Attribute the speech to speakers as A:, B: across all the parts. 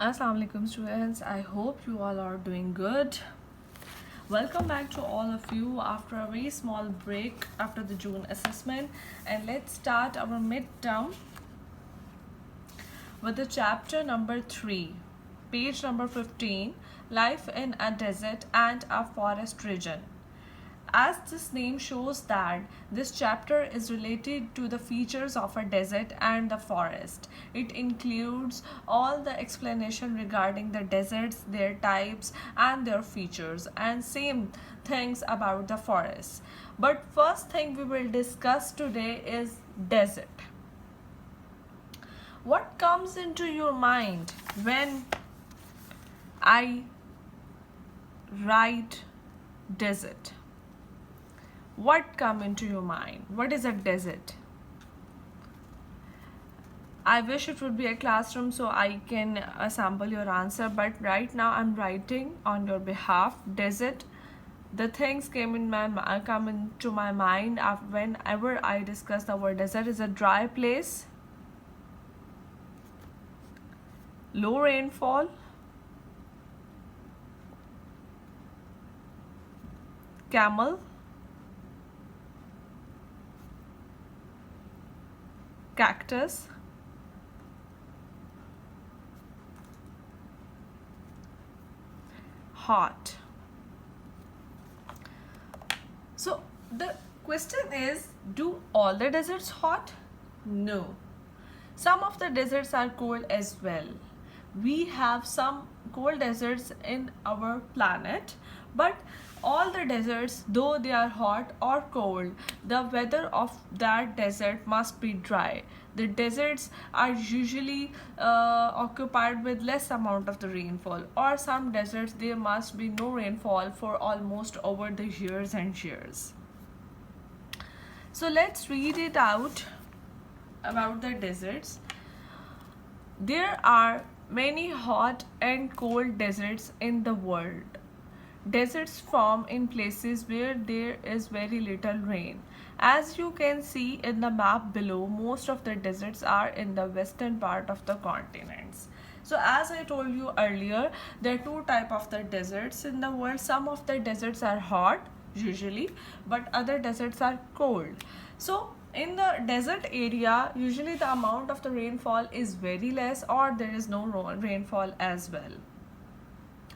A: Assalamu alaikum students, I hope you all are doing good. Welcome back to all of you after a very small break after the June assessment, and let's start our midterm with the chapter number 3, page number 15, Life in a Desert and a Forest Region. As this name shows that this chapter is related to the features of a desert and the forest. It includes all the explanation regarding the deserts, their types and their features, and same things about the forest. But first thing we will discuss today is desert. What comes into your mind when I write desert? What come into your mind? What is a desert? I wish it would be a classroom so I can sample your answer, but right now I'm writing on your behalf. Desert. The things come into my mind whenever I discuss the word desert is a dry place, low rainfall, camel, cactus, hot. So the question is, do all the deserts hot? No. Some of the deserts are cold as well. We have some cold deserts in our planet, but all the deserts, though they are hot or cold, the weather of that desert must be dry. The deserts are usually occupied with less amount of the rainfall, or some deserts there must be no rainfall for almost over the years and years. So let's read it out about the deserts. There are many hot and cold deserts in the world. Deserts form in places where there is very little rain. As you can see in the map below, most of the deserts are in the western part of the continents. So as I told you earlier, there are two types of the deserts in the world. Some of the deserts are hot usually, but other deserts are cold. So in the desert area, usually the amount of the rainfall is very less, or there is no rainfall as well.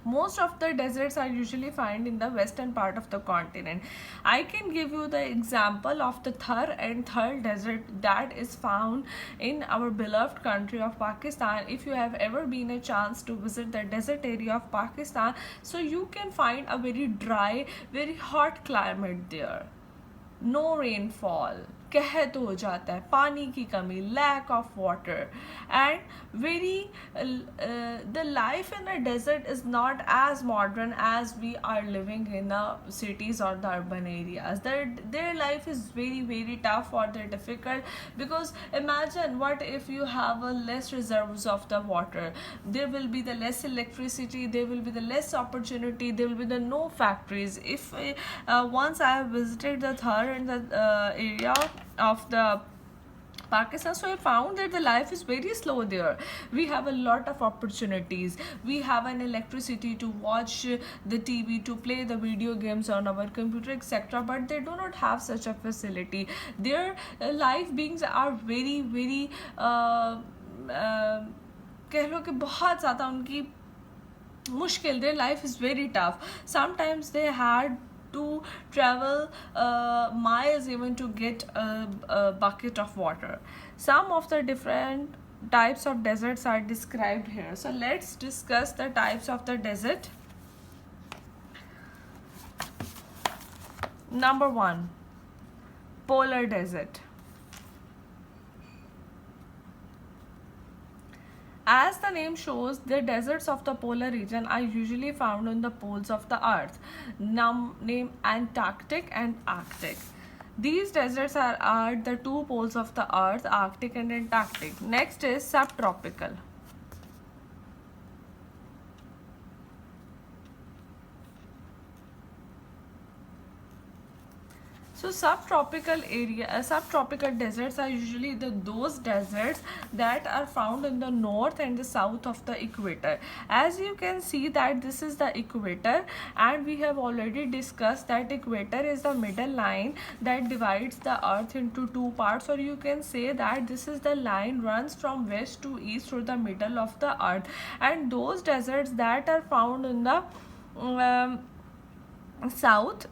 A: Most of the deserts are usually found in the western part of the continent. I can give you the example of the Thar and Thar desert that is found in our beloved country of Pakistan. If you have ever been a chance to visit the desert area of Pakistan, so you can find a very dry, very hot climate there. No rainfall, कहत हो जाता है, पानी की कमी, lack of water, and the life in a desert is not as modern as we are living in the cities or the urban areas. Their life is very tough or they're difficult, because imagine what if you have a less reserves of the water, there will be the less electricity, there will be the less opportunity, there will be the no factories. If once I have visited the Thar and the area of the Pakistan, so I found that the life is very slow there. We have a lot of opportunities. We have an electricity to watch the TV, to play the video games on our computer, etc. But they do not have such a facility. Their life beings are very कह लो कि बहुत ज़्यादा उनकी मुश्किल. Their life is very tough. Sometimes they had to travel miles even to get a bucket of water. Some of the different types of deserts are described here. So let's discuss the types of the desert. Number 1, polar desert. As the name shows, the deserts of the polar region are usually found on the poles of the earth, named Antarctic and Arctic. These deserts are the two poles of the earth, Arctic and Antarctic. Next is subtropical. So subtropical deserts are usually those deserts that are found in the north and the south of the equator. As you can see that this is the equator, and we have already discussed that equator is the middle line that divides the earth into two parts, or you can say that this is the line runs from west to east through the middle of the earth. And those deserts that are found in the um, south,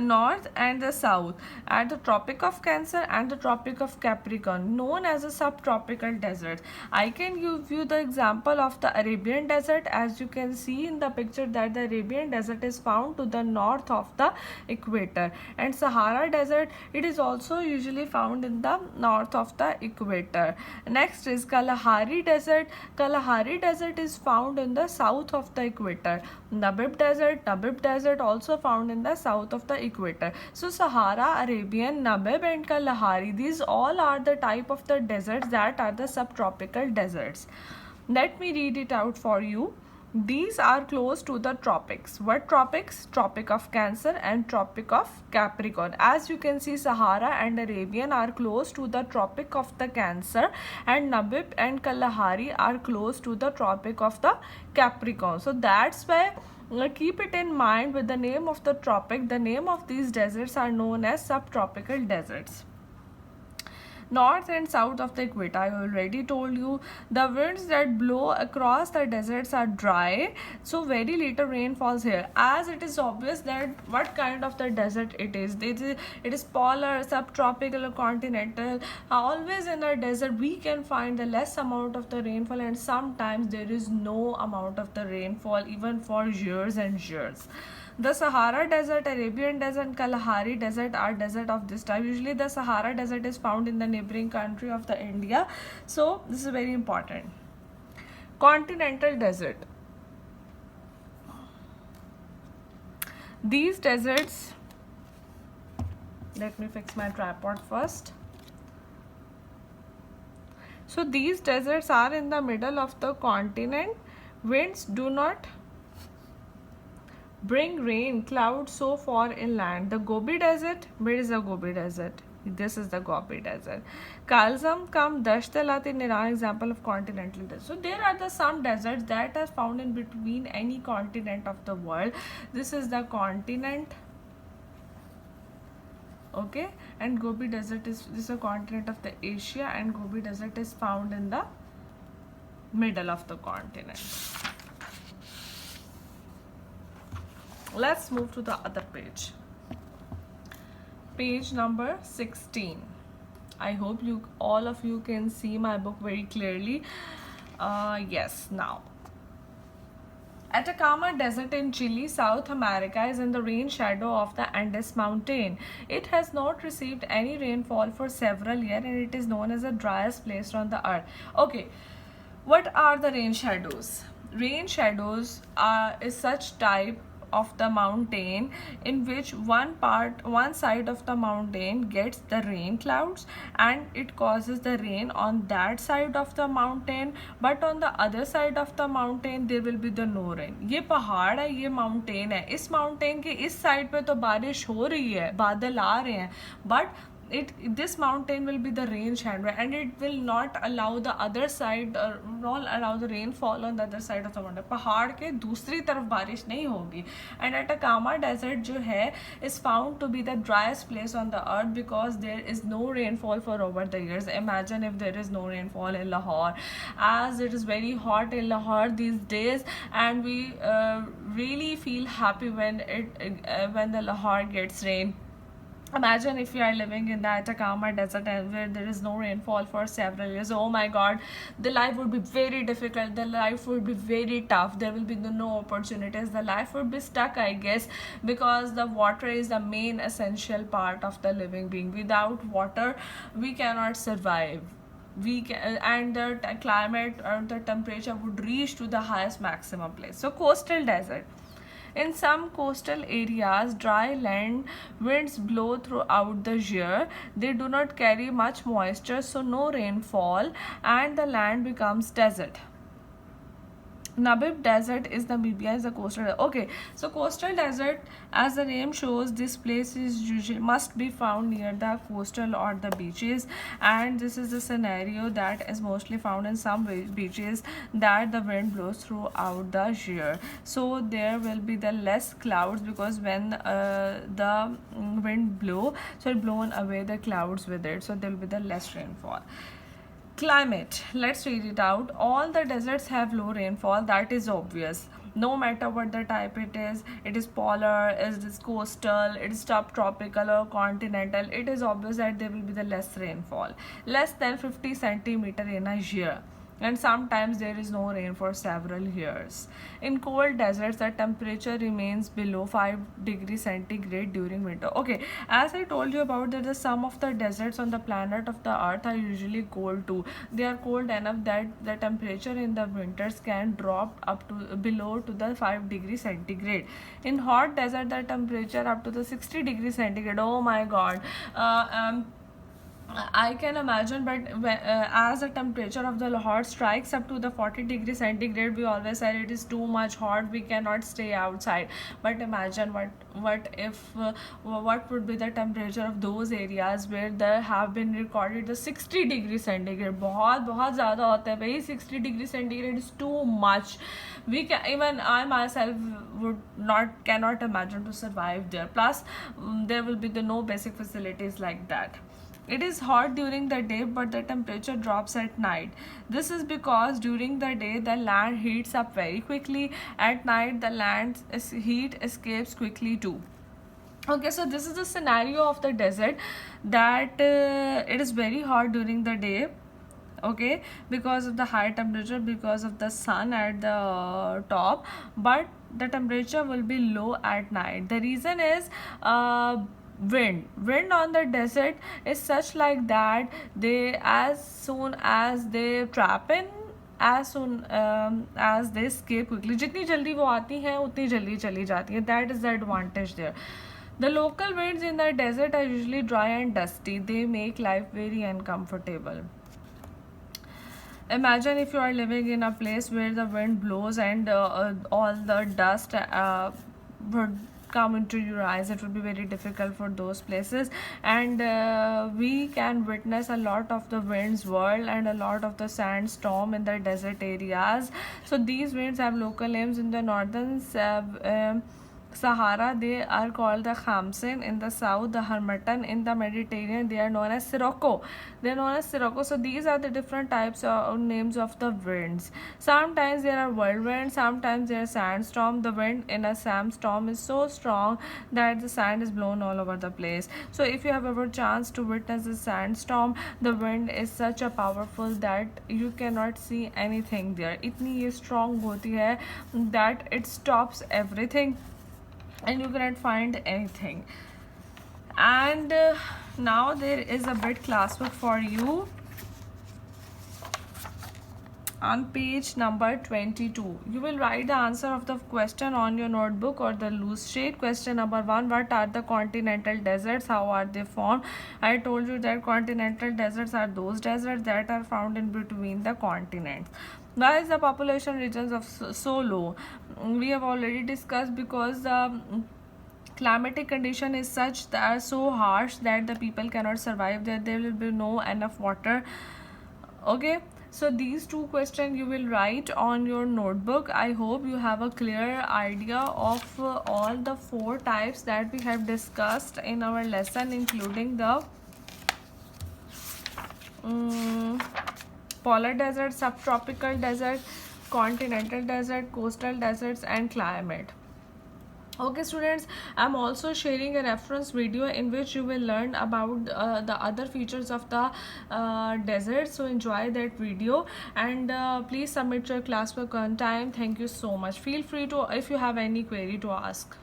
A: north and the south at the Tropic of Cancer and the Tropic of Capricorn, known as a subtropical desert. I can give you the example of the Arabian Desert. As you can see in the picture that the Arabian Desert is found to the north of the equator, and Sahara Desert, it is also usually found in the north of the equator. Next is Kalahari Desert. Kalahari Desert is found in the south of the equator. Namib Desert also found in the south of the equator. So Sahara, Arabian, Namib and Kalahari, these all are the type of the deserts that are the subtropical deserts. Let me read it out for you. These are close to the tropics. What tropics? Tropic of Cancer and Tropic of Capricorn. As you can see, Sahara and Arabian are close to the Tropic of the Cancer, and Namib and Kalahari are close to the Tropic of the Capricorn. So that's why keep it in mind with the name of the tropic. The name of these deserts are known as subtropical deserts. North and south of the equator, I already told you, the winds that blow across the deserts are dry, so very little rain falls here. As it is obvious that what kind of the desert it is. It is polar, subtropical or continental. Always in a desert we can find the less amount of the rainfall, and sometimes there is no amount of the rainfall even for years and years. The Sahara Desert, Arabian Desert and Kalahari Desert are desert of this type. Usually the Sahara Desert is found in the neighboring country of the India. So this is very important. Continental Desert. These deserts, let me fix my tripod first. So these deserts are in the middle of the continent. Winds do not bring rain clouds so far inland. The Gobi Desert, where is the Gobi Desert? This is the Gobi Desert. Kalzam Kam Dashtalati Niran, example of continental desert. So there are the some deserts that are found in between any continent of the world. This is the continent. Okay, and Gobi Desert this is a continent of the Asia, and Gobi Desert is found in the middle of the continent. Let's move to the other page. Page number 16. I hope all of you can see my book very clearly. Yes, now. Atacama Desert in Chile, South America, is in the rain shadow of the Andes Mountain. It has not received any rainfall for several years, and it is known as the driest place on the earth. Okay, what are the rain shadows? Rain shadows is such type of the mountain in which one side of the mountain gets the rain clouds and it causes the rain on that side of the mountain, but on the other side of the mountain there will be the no rain. ये पहाड़ है, ये mountain है. इस mountain के इस side पे तो बारिश हो रही है, बादल आ रहे हैं, but this mountain will be the rain shadow, and it will not allow the other side or not allow the rainfall on the other side of the mountain. पहाड़ के दूसरी तरफ बारिश नहीं होगी. And Atacama Desert जो है is found to be the driest place on the earth because there is no rainfall for over the years. Imagine if there is no rainfall in Lahore, as it is very hot in Lahore these days, and we really feel happy when the Lahore gets rain. Imagine if you are living in the Atacama Desert and where there is no rainfall for several years. Oh my God, the life would be very difficult. The life would be very tough. There will be no opportunities. The life would be stuck, I guess, because the water is the main essential part of the living being. Without water, we cannot survive. And the climate or the temperature would reach to the highest maximum place. So coastal desert. In some coastal areas, dry land winds blow throughout the year. They do not carry much moisture, so no rainfall, and the land becomes desert. Namib Desert is Namibia is a coastal. Okay, so coastal desert, as the name shows, this place is usually must be found near the coastal or the beaches, and this is the scenario that is mostly found in some beaches that the wind blows throughout the year. So there will be the less clouds because when the wind blow, so it blown away the clouds with it. So there will be the less rainfall. Climate, let's read it out. All the deserts have low rainfall, that is obvious. No matter what the type it is polar, it is coastal, it is subtropical or continental, it is obvious that there will be the less rainfall. Less than 50 centimeter in a year. And sometimes there is no rain for several years. In cold deserts, the temperature remains below 5 degrees centigrade during winter. Okay, as I told you about that, some of the deserts on the planet of the earth are usually cold too. They are cold enough that the temperature in the winters can drop up to below to the 5 degrees centigrade. In hot desert, the temperature up to the 60 degrees centigrade. Oh my god. I can imagine, but as the temperature of the Lahore strikes up to the 40 degrees centigrade, we always said it is too much hot, we cannot stay outside. But imagine what would be the temperature of those areas where there have been recorded the 60 degrees centigrade. बहुत ज़्यादा होता है भाई, 60 degrees centigrade is too much. Even I myself cannot imagine to survive there. Plus, there will be the no basic facilities like that. It is hot during the day, but the temperature drops at night. This is because during the day the land heats up very quickly. At night the land's heat escapes quickly too. Okay, so this is the scenario of the desert, that it is very hot during the day, okay, because of the high temperature, because of the sun at the top, but the temperature will be low at night. The reason is wind on the desert is such like that they, as soon as they trap in, as soon as they escape quickly, जितनी जल्दी वो आती हैं उतनी जल्दी चली जाती हैं. That is the advantage there. The local winds in the desert are usually dry and dusty. They make life very uncomfortable. Imagine if you are living in a place where the wind blows and all the dust would come into your eyes. It would be very difficult for those places, and we can witness a lot of the winds whirl and a lot of the sandstorm in the desert areas. So these winds have local names. In the northern Sahara, they are called the Khamsin. In the south, the Harmattan. In the Mediterranean, they are known as Sirocco. They are known as Sirocco. So these are the different types of names of the winds. Sometimes there are whirlwinds, sometimes there are sandstorm. The wind in a sandstorm is so strong that the sand is blown all over the place. So if you have ever chance to witness a sandstorm, the wind is such a powerful that you cannot see anything there. इतनी ये strong होती है that it stops everything and you cannot find anything. And now there is a bit classwork for you on page number 22. You will write the answer of the question on your notebook or the loose sheet. Question number 1: what are the continental deserts? How are they formed? I told you that continental deserts are those deserts that are found in between the continents. Why is the population regions of so low? We have already discussed, because the climatic condition is such that are so harsh that the people cannot survive there. There will be no enough water. Okay, so these two questions you will write on your notebook. I hope you have a clear idea of all the 4 types that we have discussed in our lesson, including the polar desert, subtropical desert, continental desert, coastal deserts, and climate. Okay students, I'm also sharing a reference video in which you will learn about the other features of the desert. So enjoy that video, and please submit your classwork on time. Thank you so much. Feel free to, if you have any query, to ask.